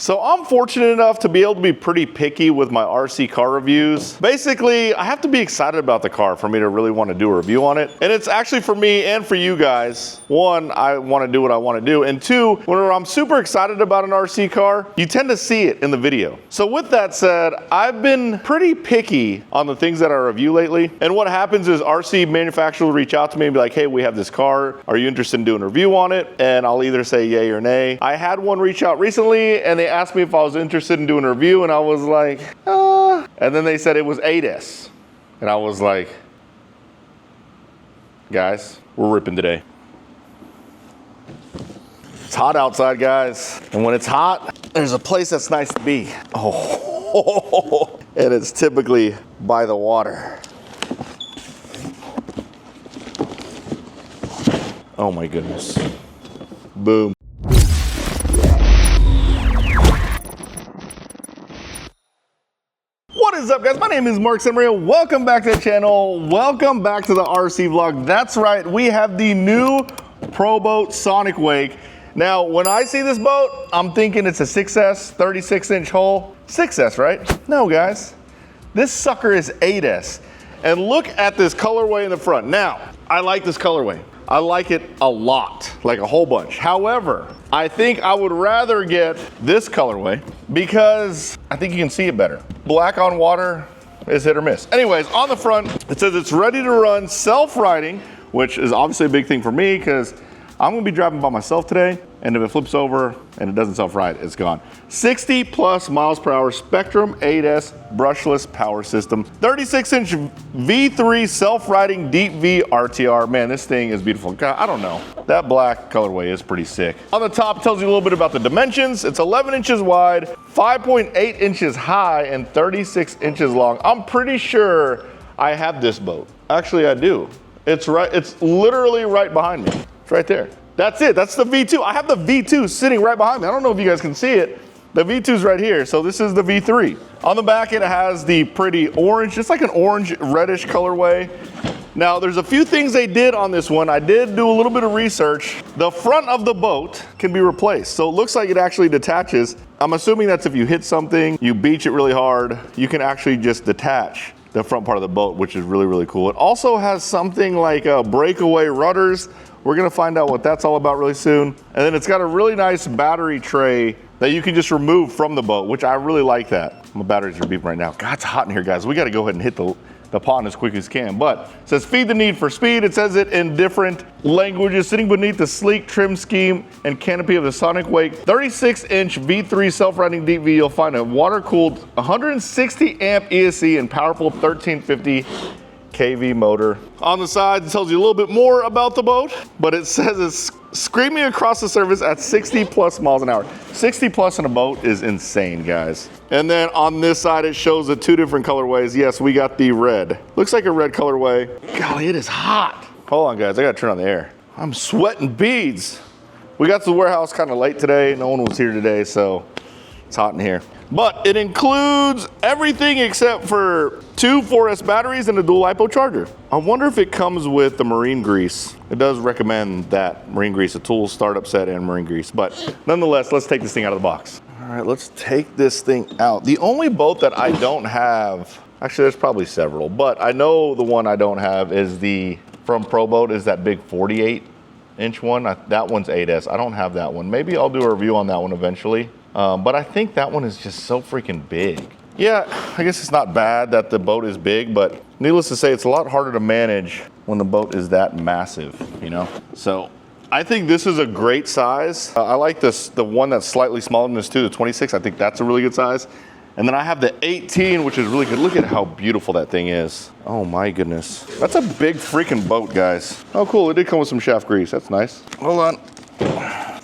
So I'm fortunate enough to be able to be pretty picky with my RC car reviews. Basically, I have to be excited about the car for me to really want to do a review on it. And it's actually for me and for you guys. One, I want to do what I want to do. And two, whenever I'm super excited about an RC car, you tend to see it in the video. So with that said, I've been pretty picky on the things that I review lately. And what happens is RC manufacturers will reach out to me and be like, hey, we have this car. Are you interested in doing a review on it? And I'll either say yay or nay. I had one reach out recently and they asked me if I was interested in doing a review, and I was like, and then they said it was 8S. And I was like, guys, we're ripping today. It's hot outside, guys. And when it's hot, there's a place that's nice to be. Oh, and it's typically by the water. Oh my goodness. Boom. What is up, guys? My name is Mark Samaria. Welcome back to the channel. Welcome back to the RC vlog. That's right, we have the new Proboat Sonicwake. Now, when I see this boat, I'm thinking it's a 6S, 36-inch hull. 6S, right? No, guys. This sucker is 8S. And look at this colorway in the front. Now, I like this colorway. I like it a lot, like a whole bunch. However, I think I would rather get this colorway because I think you can see it better. Black on water is hit or miss. Anyways, on the front, it says it's ready to run self-riding, which is obviously a big thing for me because I'm gonna be driving by myself today, and if it flips over and it doesn't self-ride, it's gone. 60 plus miles per hour Spectrum 8S brushless power system. 36-inch V3 self-riding deep V RTR. Man, this thing is beautiful. God, I don't know. That black colorway is pretty sick. On the top, it tells you a little bit about the dimensions. It's 11 inches wide, 5.8 inches high, and 36 inches long. I'm pretty sure I have this boat. Actually, I do. It's literally right behind me. It's right there. That's it. That's the V2. I have the V2 sitting right behind me. I don't know if you guys can see it. The V2's right here. So this is the V3. On the back, it has the pretty orange, just like an orange reddish colorway. Now, there's a few things they did on this one. I did do a little bit of research. The front of the boat can be replaced. So it looks like it actually detaches. I'm assuming that's if you hit something, you beach it really hard, you can actually just detach the front part of the boat, which is really, really cool. It also has something like breakaway rudders. We're gonna find out what that's all about really soon. And then it's got a really nice battery tray that you can just remove from the boat, which I really like that. My batteries are beeping right now. God, it's hot in here, guys. We gotta go ahead and hit the pond as quick as can. But it says feed the need for speed. It says it in different languages. Sitting beneath the sleek trim scheme and canopy of the Sonicwake 36-inch V3 self-riding deep V, you'll find a water-cooled 160 amp ESC and powerful 1350 kV motor. On the side, it tells you a little bit more about the boat, but it says it's screaming across the surface at 60 plus miles an hour. 60 plus in a boat is insane, guys. And then on this side, it shows the two different colorways. Yes, we got the red. Looks like a red colorway. Golly, it is hot. Hold on, guys, I gotta turn on the air. I'm sweating beads. We got to the warehouse kind of late today. No one was here today, so it's hot in here. But it includes everything except for two 4S batteries and a dual LiPo charger. I wonder if it comes with the marine grease. It does recommend that marine grease, a tool startup set and marine grease. But nonetheless, let's take this thing out of the box. All right, let's take this thing out. The only boat that I don't have, actually there's probably several, but I know the one I don't have is from Proboat is that big 48-inch one. That one's 8S. I don't have that one. Maybe I'll do a review on that one eventually. But I think that one is just so freaking big. Yeah, I guess it's not bad that the boat is big, but needless to say, it's a lot harder to manage when the boat is that massive, you know? So I think this is a great size. I like the one that's slightly smaller than this too, the 26. I think that's a really good size. And then I have the 18, which is really good. Look at how beautiful that thing is. Oh my goodness. That's a big freaking boat, guys. Oh cool, it did come with some shaft grease. That's nice. Hold on.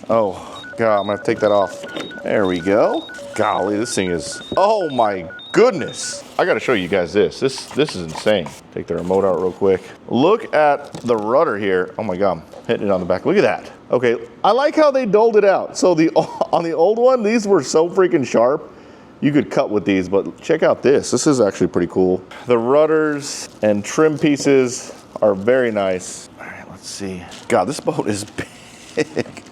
Oh. God, I'm gonna take that off. There we go. Golly, this thing is, oh my goodness. I gotta show you guys this. This is insane. Take the remote out real quick. Look at the rudder here. Oh my God, I'm hitting it on the back. Look at that. Okay, I like how they doled it out. So on the old one, these were so freaking sharp. You could cut with these, but check out this. This is actually pretty cool. The rudders and trim pieces are very nice. All right, let's see. God, this boat is big.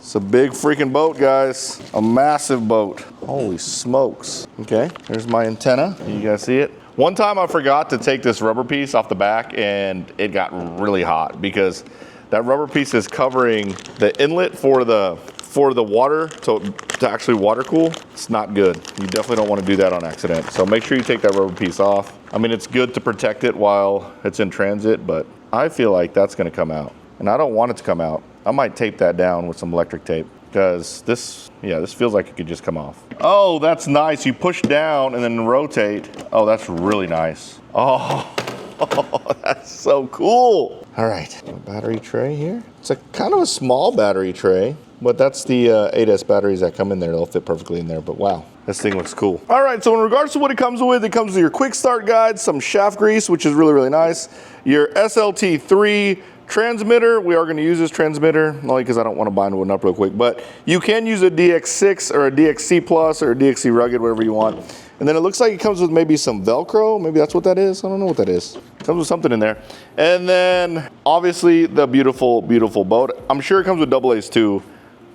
It's a big freaking boat, guys. A massive boat. Holy smokes. Okay, here's my antenna. You guys see it? One time I forgot to take this rubber piece off the back and it got really hot because that rubber piece is covering the inlet for the water to actually water cool. It's not good. You definitely don't want to do that on accident. So make sure you take that rubber piece off. I mean, it's good to protect it while it's in transit, but I feel like that's going to come out. And I don't want it to come out. I might tape that down with some electric tape because this feels like it could just come off. Oh, that's nice. You push down and then rotate. Oh, that's really nice. Oh, that's so cool. All right, battery tray here. It's a kind of a small battery tray, but that's the 8S batteries that come in there. They'll fit perfectly in there, but wow, this thing looks cool. All right, so in regards to what it comes with your quick start guide, some shaft grease, which is really, really nice. Your SLT3 transmitter. We are going to use this transmitter, only because I don't want to bind one up real quick, but you can use a DX6 or a DXC Plus or a DXC Rugged, whatever you want. And then it looks like it comes with maybe some Velcro. Maybe that's what that is. I don't know what that is. It comes with something in there. And then obviously the beautiful, beautiful boat. I'm sure it comes with AA's too.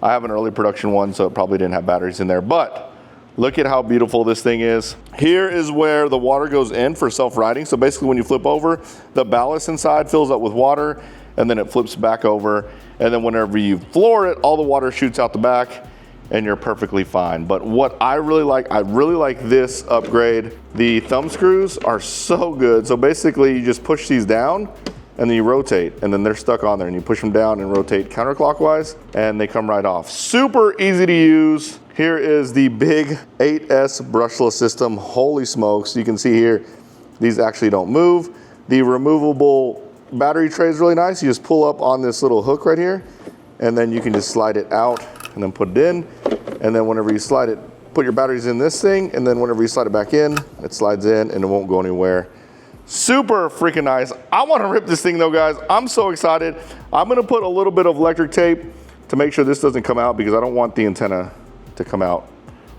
I have an early production one, so it probably didn't have batteries in there, but look at how beautiful this thing is. Here is where the water goes in for self-riding. So basically when you flip over, the ballast inside fills up with water and then it flips back over. And then whenever you floor it, all the water shoots out the back and you're perfectly fine. But what I really like this upgrade. The thumb screws are so good. So basically you just push these down and then you rotate and then they're stuck on there and you push them down and rotate counterclockwise and they come right off. Super easy to use. Here is the big 8S brushless system. Holy smokes, you can see here, these actually don't move. The removable battery tray is really nice. You just pull up on this little hook right here and then you can just slide it out and then put it in. And then whenever you slide it, put your batteries in this thing and then whenever you slide it back in, it slides in and it won't go anywhere. Super freaking nice. I want to rip this thing though, guys. I'm so excited. I'm going to put a little bit of electric tape to make sure this doesn't come out because I don't want the antenna to come out.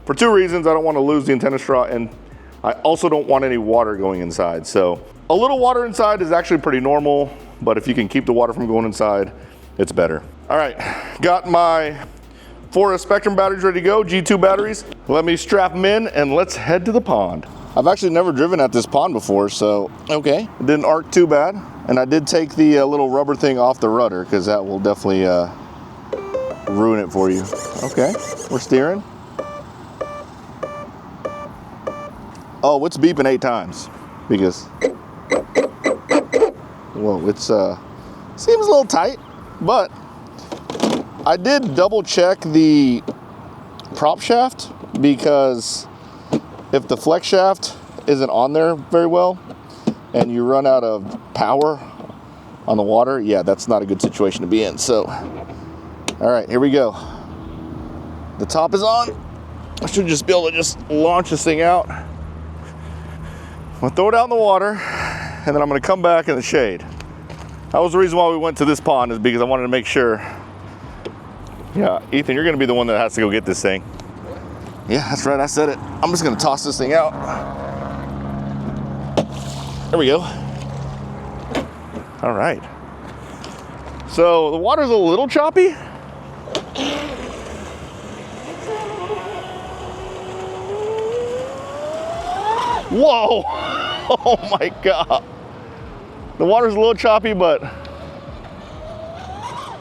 For two reasons. I don't want to lose the antenna straw and I also don't want any water going inside. So a little water inside is actually pretty normal, but if you can keep the water from going inside, it's better. All right, got my 4S Spectrum batteries ready to go, G2 batteries. Let me strap them in and let's head to the pond. I've actually never driven at this pond before, so okay. It didn't arc too bad. And I did take the little rubber thing off the rudder because that will definitely ruin it for you. Okay, we're steering. Oh, it's beeping 8 times because, whoa, it's seems a little tight, but I did double check the prop shaft because if the flex shaft isn't on there very well and you run out of power on the water, yeah, that's not a good situation to be in. So, all right, here we go. The top is on. I should just be able to just launch this thing out. I'm gonna throw it out in the water and then I'm gonna come back in the shade. That was the reason why we went to this pond, is because I wanted to make sure. Yeah, Ethan, you're gonna be the one that has to go get this thing. Yeah, that's right, I said it. I'm just gonna toss this thing out. There we go. All right. So the water's a little choppy. Whoa, oh my God. The water's a little choppy, but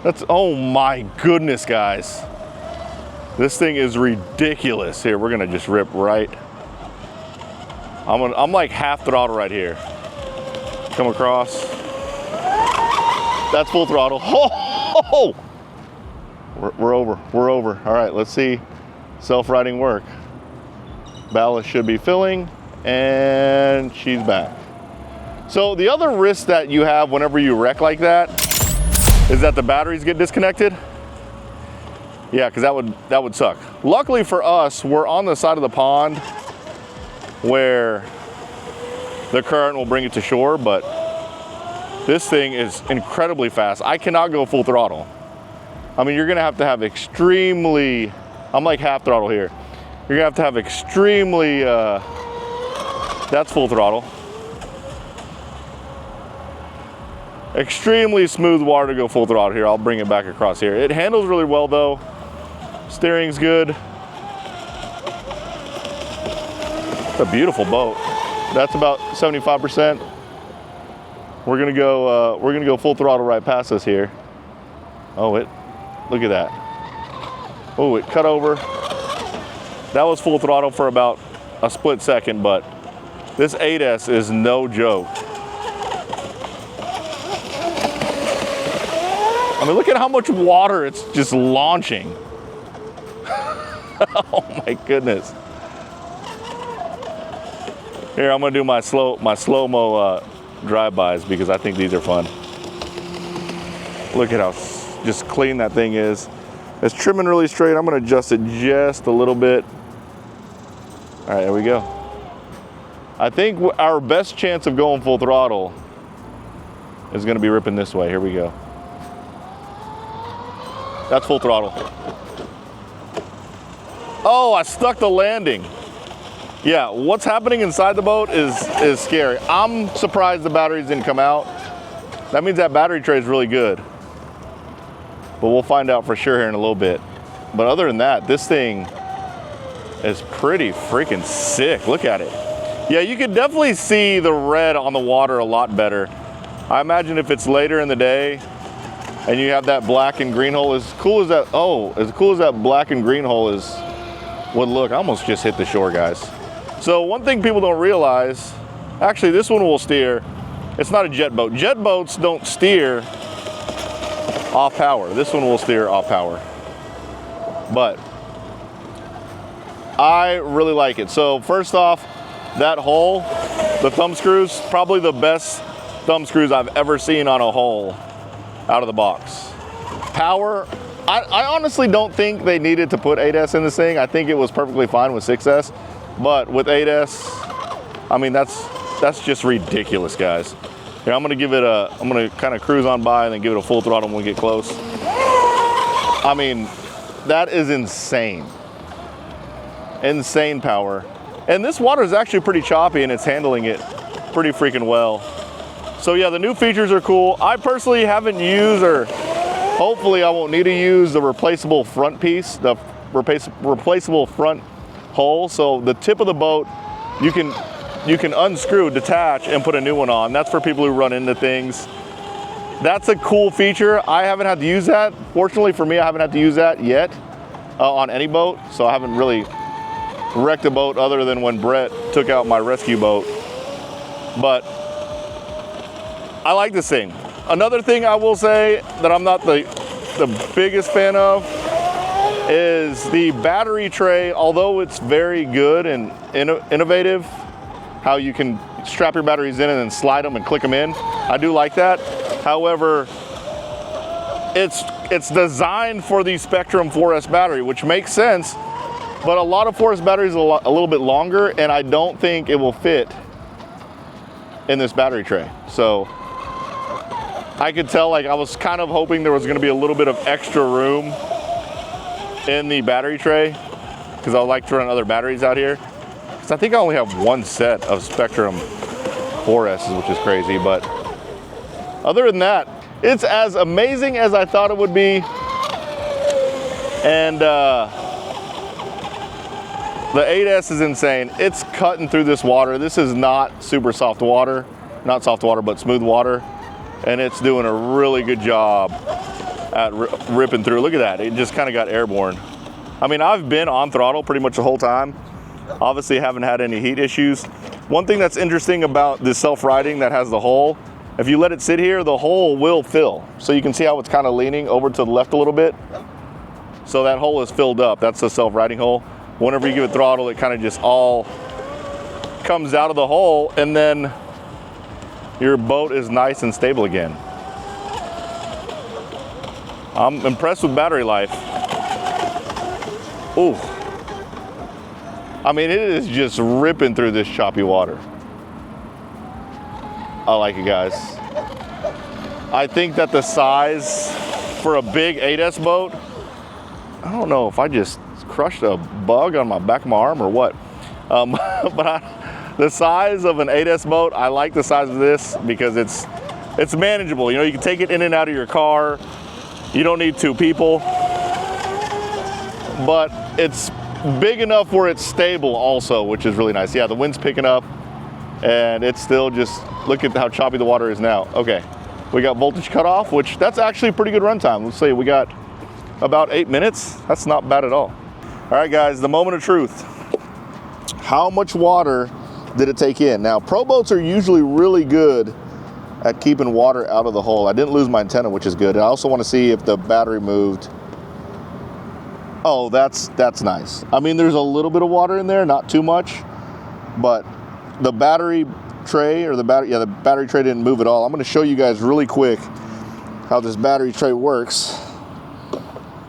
that's, oh my goodness, guys. This thing is ridiculous. Here, we're gonna just rip right. I'm like half throttle right here. Come across. That's full throttle. Oh! We're over. All right, let's see self-riding work. Ballast should be filling, and she's back. So the other risk that you have whenever you wreck like that is that the batteries get disconnected. Yeah, because that would suck. Luckily for us, we're on the side of the pond where the current will bring it to shore, but this thing is incredibly fast. I cannot go full throttle. I mean, you're gonna have to have extremely, I'm like half throttle here. You're gonna have to have extremely, that's full throttle. Extremely smooth water to go full throttle here. I'll bring it back across here. It handles really well though. Steering's good. It's a beautiful boat. That's about 75%. We're gonna go full throttle right past us here. Oh, look at that. Oh, it cut over. That was full throttle for about a split second, but this 8S is no joke. I mean, look at how much water it's just launching. Oh my goodness. Here, I'm gonna do my slow-mo drive-bys because I think these are fun. Look at how just clean that thing is. It's trimming really straight. I'm gonna adjust it just a little bit. All right, there we go. I think our best chance of going full throttle is gonna be ripping this way. Here we go. That's full throttle. Oh, I stuck the landing. Yeah, what's happening inside the boat is scary. I'm surprised the batteries didn't come out. That means that battery tray is really good. But we'll find out for sure here in a little bit. But other than that, this thing is pretty freaking sick. Look at it. Yeah, you can definitely see the red on the water a lot better. I imagine if it's later in the day and you have that black and green hole, as cool as that black and green hole would look. I almost just hit the shore, guys. So one thing people don't realize, actually this one will steer. It's not a jet boat. Jet boats don't steer off power. This one will steer off power. But I really like it. So first off, that hole, the thumb screws, probably the best thumb screws I've ever seen on a hole out of the box. Power, I honestly don't think they needed to put 8S in this thing. I think it was perfectly fine with 6S, but with 8S, I mean, that's just ridiculous, guys. Here, I'm gonna kind of cruise on by and then give it a full throttle when we get close. I mean, that is insane. Insane power. And this water is actually pretty choppy and it's handling it pretty freaking well. So yeah, the new features are cool. I personally haven't used, or hopefully I won't need to use, the replaceable front piece, the replaceable front hull. So the tip of the boat, you can unscrew, detach, and put a new one on. That's for people who run into things. That's a cool feature. I haven't had to use that. Fortunately for me, I haven't had to use that yet on any boat. So I haven't really wrecked a boat other than when Brett took out my rescue boat. But I like this thing. Another thing I will say that I'm not the biggest fan of is the battery tray. Although it's very good and innovative, how you can strap your batteries in and then slide them and click them in. I do like that. However, it's designed for the Spectrum 4S battery, which makes sense, but a lot of 4S batteries are a little bit longer, and I don't think it will fit in this battery tray. So I could tell, like, I was kind of hoping there was gonna be a little bit of extra room in the battery tray, because I like to run other batteries out here. Because I think I only have one set of Spectrum 4Ss, which is crazy, but other than that, it's as amazing as I thought it would be. And the 8S is insane. It's cutting through this water. This is not super soft water, not soft water, but smooth water. And it's doing a really good job at ripping through. Look at that, it just kind of got airborne. I mean, I've been on throttle pretty much the whole time. Obviously haven't had any heat issues. One thing that's interesting about this self-riding that has the hole, if you let it sit here, the hole will fill. So you can see how it's kind of leaning over to the left a little bit. So that hole is filled up. That's the self-riding hole. Whenever you give it throttle, it kind of just all comes out of the hole, and then your boat is nice and stable again. I'm impressed with battery life. Ooh. I mean, it is just ripping through this choppy water. I like it, guys. I think that the size for a big 8S boat, I don't know if I just crushed a bug on my back of my arm or what. But the size of an 8S boat, I like the size of this because it's manageable. You know, you can take it in and out of your car. You don't need two people. but it's big enough where it's stable also, which is really nice. Yeah, the wind's picking up and it's still just, look at how choppy the water is now. Okay, we got voltage cut off, which that's actually a pretty good runtime. Let's say we got about 8 minutes. That's not bad at all. All right guys, the moment of truth. How much water did it take in? Now, Pro boats are usually really good at keeping water out of the hole. I didn't lose my antenna, which is good. I also want to see if the battery moved. Oh, that's nice. I mean, there's a little bit of water in there, not too much, but the battery tray, or the battery tray didn't move at all. I'm going to show you guys really quick how this battery tray works.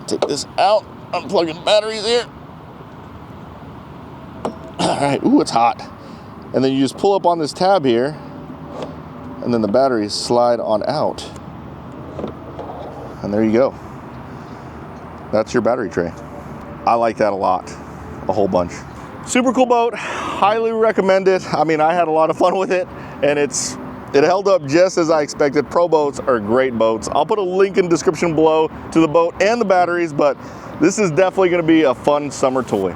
Take this out, unplug the batteries here. All right, ooh, it's hot. And then you just pull up on this tab here, and then the batteries slide on out. And there you go. That's your battery tray. I like that a lot, a whole bunch. Super cool boat, highly recommend it. I mean, I had a lot of fun with it, and it held up just as I expected. Pro boats are great boats. I'll put a link in the description below to the boat and the batteries, but this is definitely gonna be a fun summer toy.